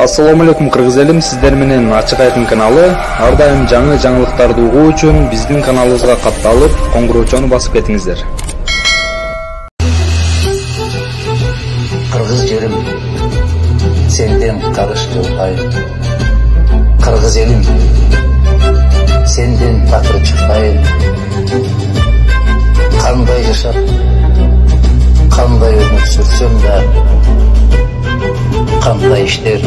Assalamu алейкум кыргыз элим, сиздер менен Ачык Айкын каналы. Ар дайым жаңы жаңылыктарды угуу үчүн биздин каналыбызга катталып, коңгуроочону басып кетиңиздер. Кыргыз жерим, сенден карыш жылбайын. Кыргыз элим, сенден такыр чыкпайын. Кандай жашап, кандай өмүр сүрсөм да, кандай иштер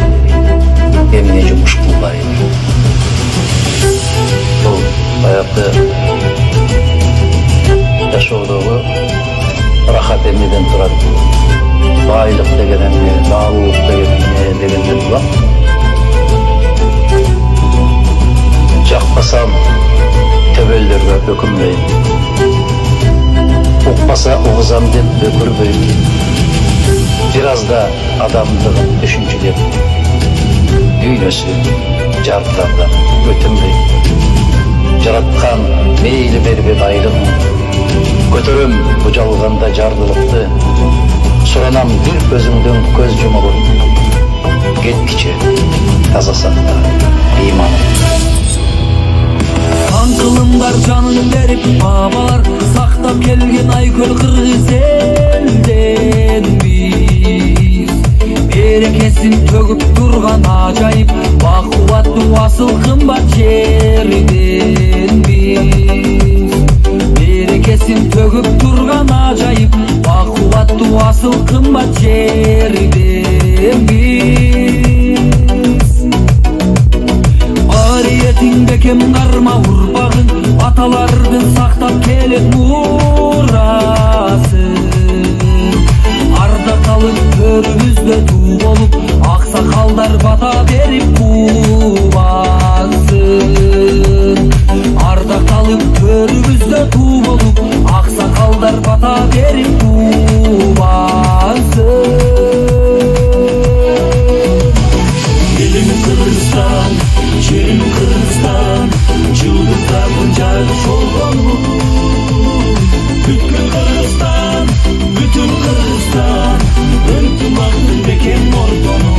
эмне жумуш кылбайын. Бул баягы жашоодогу рахат эмнеден турат? Байлык деген эмне, баалуулук деген эмне дегенден турат. Жакпасам төбөлдөргө өкүнбөйм. Укпаса угузам деп өкүрбөйм. Бир азда адамдыгын түшүнчүлөп, дүйнөсү жарыктардан өтүнбөйм. Жараткан мейли бербе байлыгын, көтөрөм бужалганда жардылыкты. Суранам бир көзүңдөн көз жумулуп, кеткиче таза сакта ыйманым. Аңкылым бар жанын берип, бабалар сактап келген айкөл кыргыз элден биз. Берекесин төгүп турган ажайып, бакубаттуу асыл кымбат жерден биз. Берекесин төгүп турган ажайып, бакубаттуу асыл кымбат жерден биз. Бариетиң бекем карма урпагын, аталардын сактап келет мурасын. Ардакталып төрүбүздө туу болуп, аксакалдар бата берип кубасын. Ардакталып төрүбүздө туу болуп, аксакалдар бата берип кубасын. Элим Кыргызстан, жерим Кыргызстан, жылдыздардын жайы шолгону. Бүткүл Кыргызстан, бүтүн Кыргызстан, ынтымактын бекем ордону.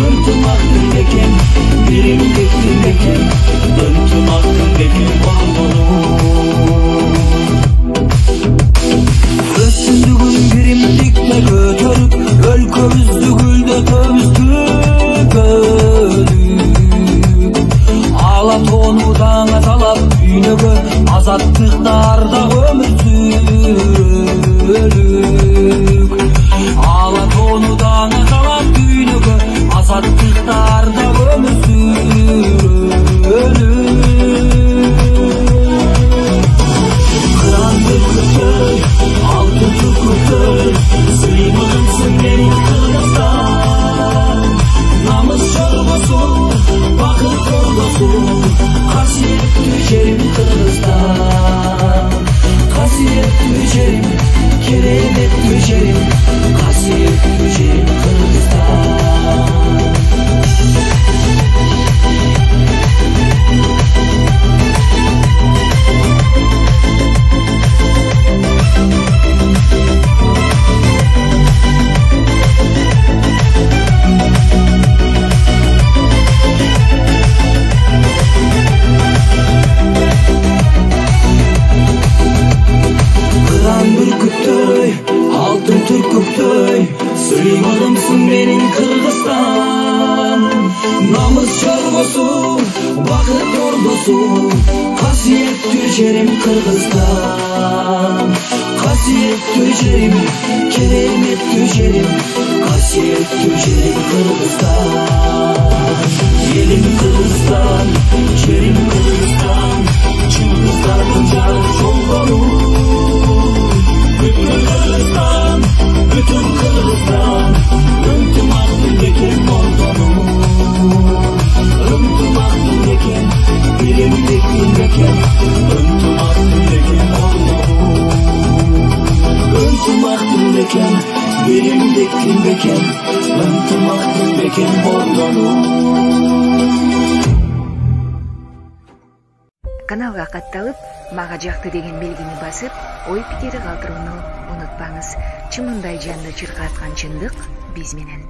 Ынтымактын бекем, биримдиктин бекем, ынтымактын бекем ордону. Өссүндүгүн биримдикте көтөрүп, өлкөбүздү гүлдөтөбүз түгөлүп. Ала тоону даңа талап дүйнөгө, азаттыктарда өмүр сүрөлүк. Ала тоону даңа талап дүйнөгө, азаттыктарда өмүр сүрөлүк. Кыран бүркүттөй, алтын түркүттөй, сыймыгымсың менин Кыргызстан. Намыс жоргосу, бакыт ордосу, касиеттүү жерим Кыргызстан. Касиеттүү жерим, кереметтүү жерим, касиеттүү жерим Кыргызстан. Алтын түркүктөй, сыймыгымсың менин Кыргызстан. Намыс жоргосу, бакыт ордосу, касиеттүү жерим Кыргызстан. Касиеттүү жерим, кереметтүү жерим, касиеттүү жерим Кыргызстан. Элим Кыргызстан, жерим Кыргызстан, жылдыздардын жары жолгону. Бүтүн Кыргызстан, бүтүн Кыргызстан, ынтымактын бекем ордону. Ынтымактын бекем, биримдиктин бекем, ынтымактын бекем ордону. Ынтымактын бекем, биримдиктин бекем, ынтымактын бекем ордону. Каналга катталып, мага жакты деген белгини басып, ой пикири калтырууну унутпаңыз. Чымындай жанды чыркаткан чындык биз менен.